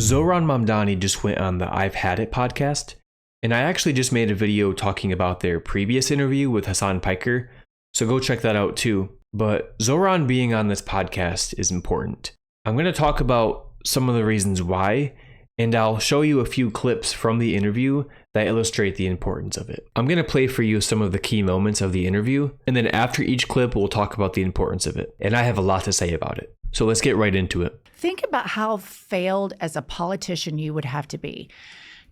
Zohran Mamdani just went on the I've Had It podcast, and I actually just made a video talking about their previous interview with Hasan Piker, so go check that out too. But Zohran being on this podcast is important. I'm going to talk about some of the reasons why, and I'll show you a few clips from the interview that illustrate the importance of it. I'm going to play for you some of the key moments of the interview, and then after each clip, we'll talk about the importance of it. And I have a lot to say about it. So let's get right into it. Think about how failed as a politician you would have to be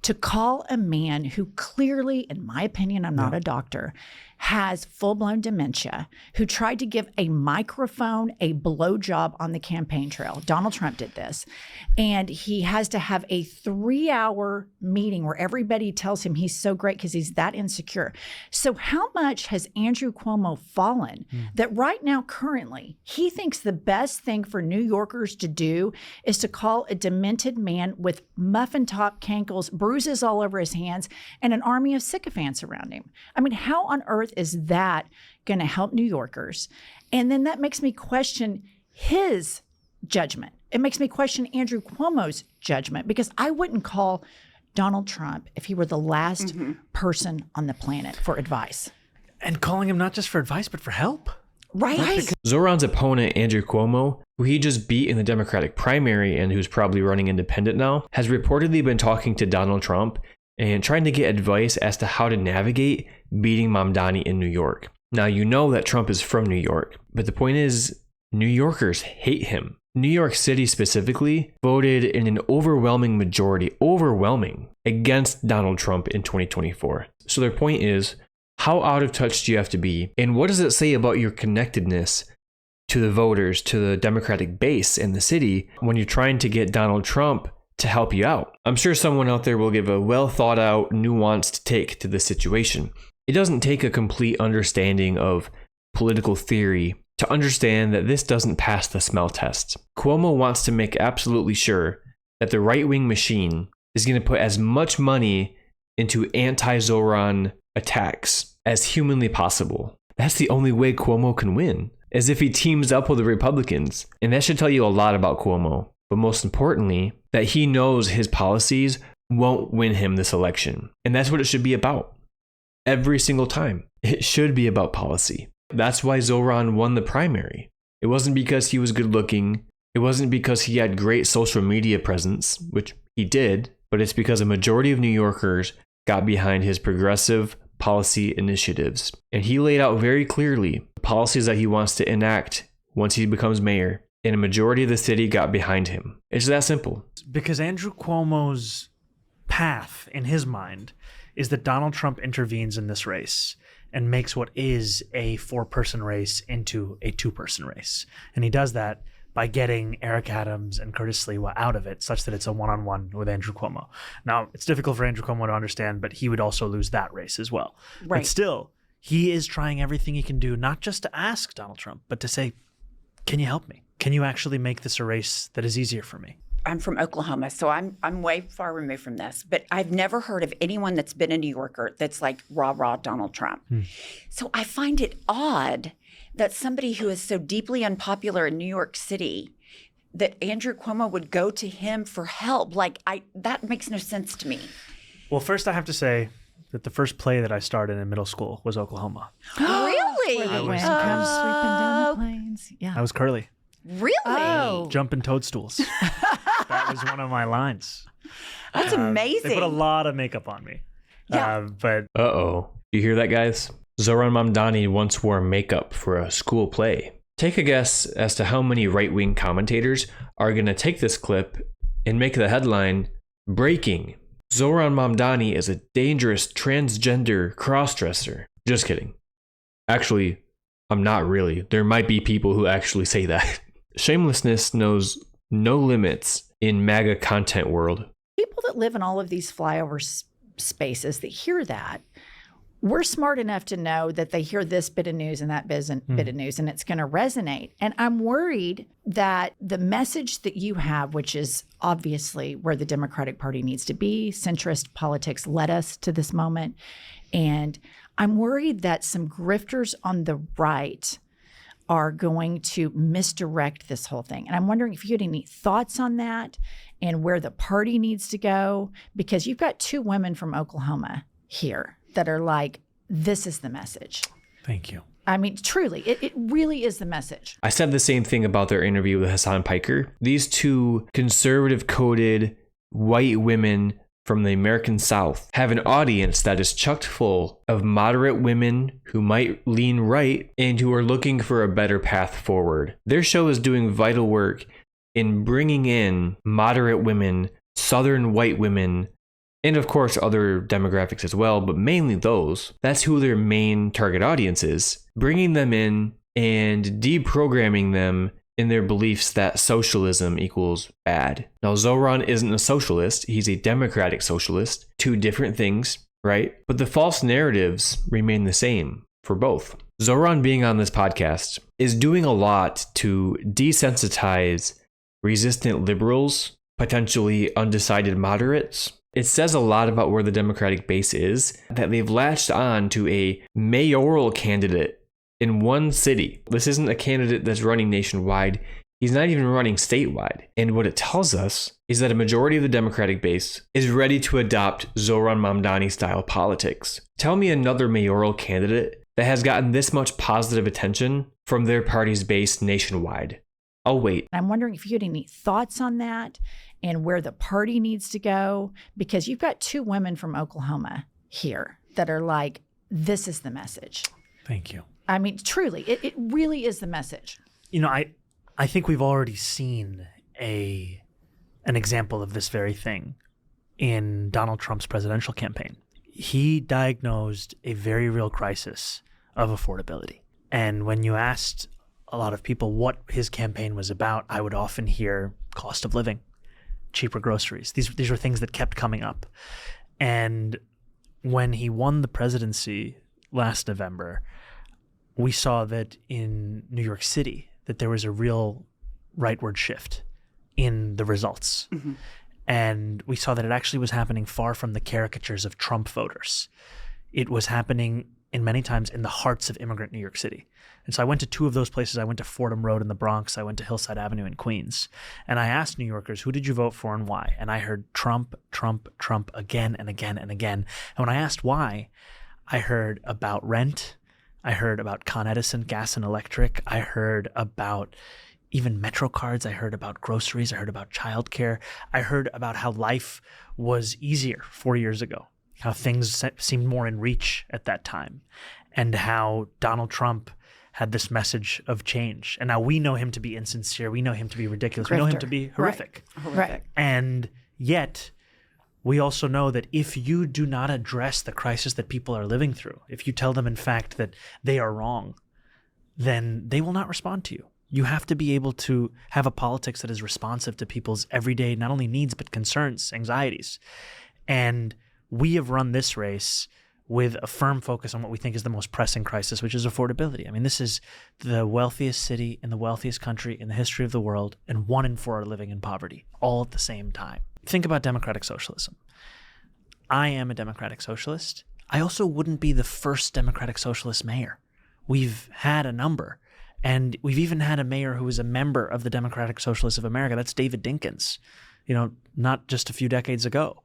to call a man who clearly, in my opinion, I'm not a doctor, has full-blown dementia, who tried to give a microphone a blowjob on the campaign trail. Donald Trump did this. And he has to have a 3-hour meeting where everybody tells him he's so great because he's that insecure. So how much has Andrew Cuomo fallen that right now, currently, he thinks the best thing for New Yorkers to do is to call a demented man with muffin top cankles, bruises all over his hands, and an army of sycophants around him. I mean, how on earth is that going to help New Yorkers? And then that makes me question his judgment. It makes me question Andrew Cuomo's judgment, because I wouldn't call Donald Trump if he were the last person on the planet for advice. And calling him not just for advice, but for help. Right. Zohran's opponent, Andrew Cuomo, who he just beat in the Democratic primary and who's probably running independent now, has reportedly been talking to Donald Trump and trying to get advice as to how to navigate beating Mamdani in New York. Now, you know that Trump is from New York, but the point is, New Yorkers hate him. New York City specifically voted in an overwhelming majority, against Donald Trump in 2024. So their point is, how out of touch do you have to be? And what does it say about your connectedness to the voters, to the Democratic base in the city when you're trying to get Donald Trump to help you out? I'm sure someone out there will give a well thought out, nuanced take to this situation. It doesn't take a complete understanding of political theory to understand that this doesn't pass the smell test. Cuomo wants to make absolutely sure that the right-wing machine is going to put as much money into anti-Zohran attacks as humanly possible. That's the only way Cuomo can win, as if he teams up with the Republicans. And that should tell you a lot about Cuomo. But most importantly, that he knows his policies won't win him this election. And that's what it should be about. Every single time. It should be about policy. That's why Zohran won the primary. It wasn't because he was good looking. It wasn't because he had great social media presence, which he did, but it's because a majority of New Yorkers got behind his progressive policy initiatives. And he laid out very clearly the policies that he wants to enact once he becomes mayor. And a majority of the city got behind him. It's that simple. Because Andrew Cuomo's path, in his mind, is that Donald Trump intervenes in this race and makes what is a 4-person race into a 2-person race. And he does that by getting Eric Adams and Curtis Sliwa out of it, such that it's a one-on-one with Andrew Cuomo. Now, it's difficult for Andrew Cuomo to understand, but he would also lose that race as well. Right. But still, he is trying everything he can do, not just to ask Donald Trump, but to say, can you help me? Can you actually make this a race that is easier for me? I'm from Oklahoma, so I'm way far removed from this. But I've never heard of anyone that's been a New Yorker that's like rah Donald Trump. So I find it odd that somebody who is so deeply unpopular in New York City, that Andrew Cuomo would go to him for help. That makes no sense to me. Well, first I have to say that the first play that I starred in middle school was Oklahoma. Really? Where the wind comes sweeping down the plains. Yeah. I was Curly. Really? Oh. Jumping toadstools. That was one of my lines. That's amazing. They put a lot of makeup on me. Yeah. But Uh-oh. You hear that, guys? Zohran Mamdani once wore makeup for a school play. Take a guess as to how many right-wing commentators are going to take this clip and make the headline, "Breaking: Zohran Mamdani is a dangerous transgender crossdresser." Just kidding. Actually, I'm not really. There might be people who actually say that. Shamelessness knows no limits in MAGA content world. People that live in all of these flyover spaces that hear that, we're smart enough to know that they hear this bit of news and that bit of news, and it's going to resonate. And I'm worried that the message that you have, which is obviously where the Democratic Party needs to be, centrist politics led us to this moment. And I'm worried that some grifters on the right are going to misdirect this whole thing. And I'm wondering if you had any thoughts on that and where the party needs to go, because you've got two women from Oklahoma here that are like, this is the message. Thank you. I mean, truly, it really is the message. I said the same thing about their interview with Hasan Piker. These two conservative-coded white women from the American South have an audience that is chock full of moderate women who might lean right and who are looking for a better path forward. Their show is doing vital work in bringing in moderate women, Southern white women, and of course other demographics as well, but mainly those. That's who their main target audience is. Bringing them in and deprogramming them in their beliefs that socialism equals bad. Now, Zohran isn't a socialist. He's a democratic socialist. Two different things, right? But the false narratives remain the same for both. Zohran being on this podcast is doing a lot to desensitize resistant liberals, potentially undecided moderates. It says a lot about where the Democratic base is, that they've latched on to a mayoral candidate in one city. This isn't a candidate that's running nationwide. He's not even running statewide. And what it tells us is that a majority of the Democratic base is ready to adopt Zohran Mamdani style politics. Tell me another mayoral candidate that has gotten this much positive attention from their party's base nationwide. I'll wait. I'm wondering if you had any thoughts on that and where the party needs to go, because you've got two women from Oklahoma here that are like, this is the message. Thank you. I mean, truly, it really is the message. You know, I think we've already seen an example of this very thing in Donald Trump's presidential campaign. He diagnosed a very real crisis of affordability. And when you asked a lot of people what his campaign was about, I would often hear cost of living, cheaper groceries. These were things that kept coming up. And when he won the presidency last November, we saw that in New York City that there was a real rightward shift in the results. Mm-hmm. And we saw that it actually was happening far from the caricatures of Trump voters. It was happening in many times in the hearts of immigrant New York City. And so I went to two of those places. I went to Fordham Road in the Bronx. I went to Hillside Avenue in Queens. And I asked New Yorkers, who did you vote for and why? And I heard Trump, Trump, Trump again and again and again. And when I asked why, I heard about rent. I heard about Con Edison, gas and electric. I heard about even Metro cards. I heard about groceries. I heard about childcare. I heard about how life was easier 4 years ago, how things seemed more in reach at that time, and how Donald Trump had this message of change. And now we know him to be insincere. We know him to be ridiculous. Grifter. We know him to be horrific. Right. And yet we also know that if you do not address the crisis that people are living through, if you tell them, in fact, that they are wrong, then they will not respond to you. You have to be able to have a politics that is responsive to people's everyday, not only needs, but concerns, anxieties. And we have run this race with a firm focus on what we think is the most pressing crisis, which is affordability. I mean, this is the wealthiest city in the wealthiest country in the history of the world, and 1 in 4 are living in poverty, all at the same time. Think about democratic socialism. I am a democratic socialist. I also wouldn't be the first democratic socialist mayor. We've had a number. And we've even had a mayor who was a member of the Democratic Socialists of America. That's David Dinkins, not just a few decades ago.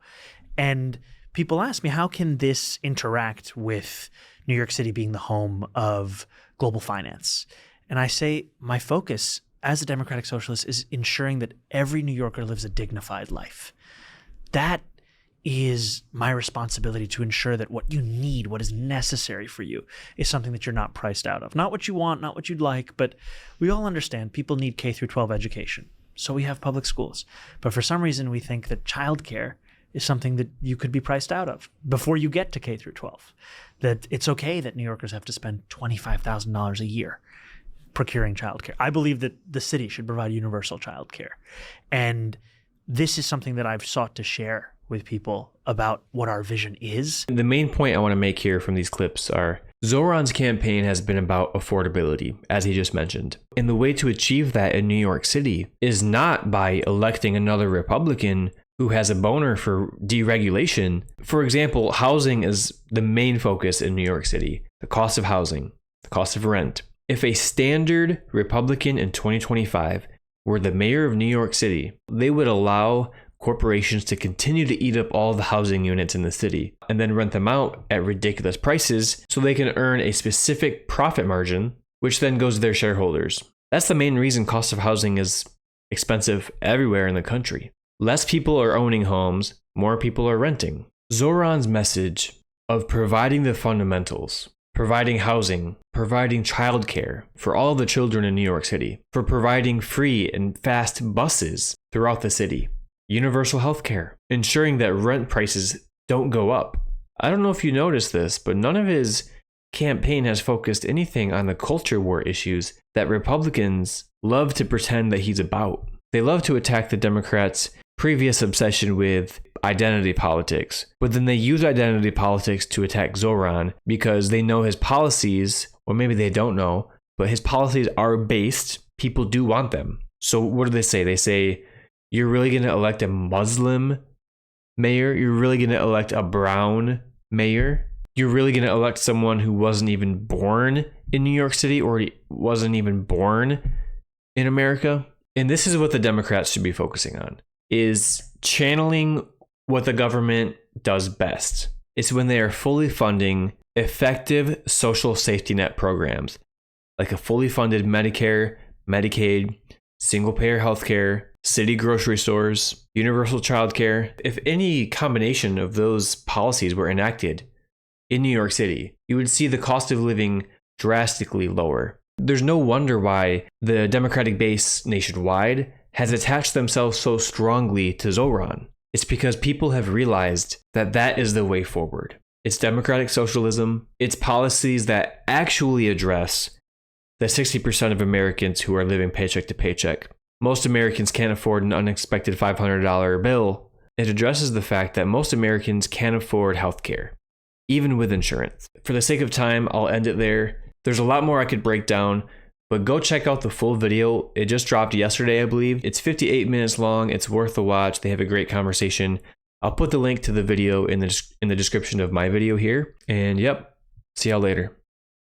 And people ask me, how can this interact with New York City being the home of global finance? And I say my focus as a democratic socialist is ensuring that every New Yorker lives a dignified life. That is my responsibility, to ensure that what you need, what is necessary for you, is something that you're not priced out of. Not what you want, not what you'd like, but we all understand people need K through 12 education. So we have public schools. But for some reason, we think that childcare is something that you could be priced out of before you get to K through 12. That it's okay that New Yorkers have to spend $25,000 a year procuring childcare. I believe that the city should provide universal childcare. And this is something that I've sought to share with people about what our vision is. The main point I want to make here from these clips are Zohran's campaign has been about affordability, as he just mentioned. And the way to achieve that in New York City is not by electing another Republican who has a boner for deregulation. For example, housing is the main focus in New York City. The cost of housing, the cost of rent, If a standard Republican in 2025 were the mayor of New York City, they would allow corporations to continue to eat up all the housing units in the city and then rent them out at ridiculous prices so they can earn a specific profit margin, which then goes to their shareholders. That's the main reason cost of housing is expensive everywhere in the country. Less people are owning homes, more people are renting. Zohran's message of providing the fundamentals, providing housing, providing childcare for all the children in New York City, for providing free and fast buses throughout the city, universal health care, ensuring that rent prices don't go up. I don't know if you noticed this, but none of his campaign has focused anything on the culture war issues that Republicans love to pretend that he's about. They love to attack the Democrats' previous obsession with identity politics, but then they use identity politics to attack Zohran because they know his policies, or maybe they don't know, but his policies are based, people do want them. So what do they say? They say, you're really going to elect a Muslim mayor? You're really going to elect a brown mayor? You're really going to elect someone who wasn't even born in New York City or wasn't even born in America? And this is what the Democrats should be focusing on, is channeling what the government does best. It's when they are fully funding effective social safety net programs, like a fully funded Medicare, Medicaid, single-payer healthcare, city grocery stores, universal childcare. If any combination of those policies were enacted in New York City, you would see the cost of living drastically lower. There's no wonder why the Democratic base nationwide has attached themselves so strongly to Zohran. It's because people have realized that that is the way forward. It's democratic socialism. It's policies that actually address the 60% of Americans who are living paycheck to paycheck. Most Americans can't afford an unexpected $500 bill. It addresses the fact that most Americans can't afford healthcare, even with insurance. For the sake of time, I'll end it there. There's a lot more I could break down, but go check out the full video. It just dropped yesterday, I believe. It's 58 minutes long. It's worth the watch. They have a great conversation. I'll put the link to the video in the description of my video here. And yep, see y'all later.